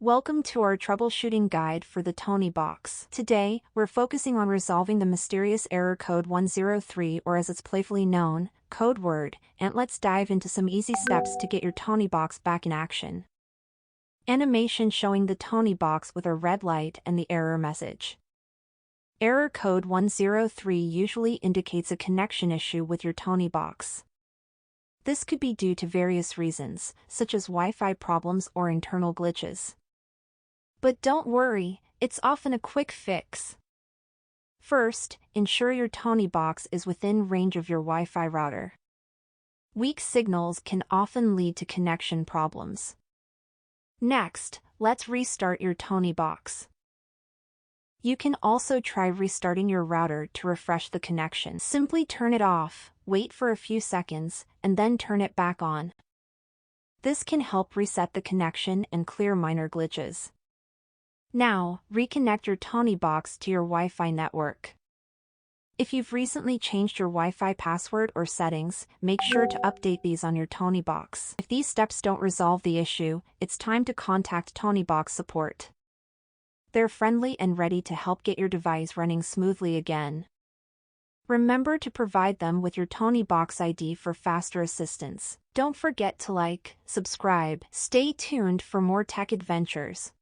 Welcome to our troubleshooting guide for the Toniebox. Today, we're focusing on resolving the mysterious error code 103, or as it's playfully known, code word, and let's dive into some easy steps to get your Toniebox back in action. Animation showing the Toniebox with a red light and the error message. Error code 103 usually indicates a connection issue with your Toniebox. This could be due to various reasons, such as Wi-Fi problems or internal glitches. But don't worry, it's often a quick fix. First, ensure your Toniebox is within range of your Wi-Fi router. Weak signals can often lead to connection problems. Next, let's restart your Toniebox. You can also try restarting your router to refresh the connection. Simply turn it off, wait for a few seconds, and then turn it back on. This can help reset the connection and clear minor glitches. Now, reconnect your Toniebox to your Wi-Fi network. If you've recently changed your Wi-Fi password or settings, make sure to update these on your Toniebox. If these steps don't resolve the issue, it's time to contact Toniebox support. They're friendly and ready to help get your device running smoothly again. Remember to provide them with your Toniebox ID for faster assistance. Don't forget to like, subscribe, stay tuned for more tech adventures.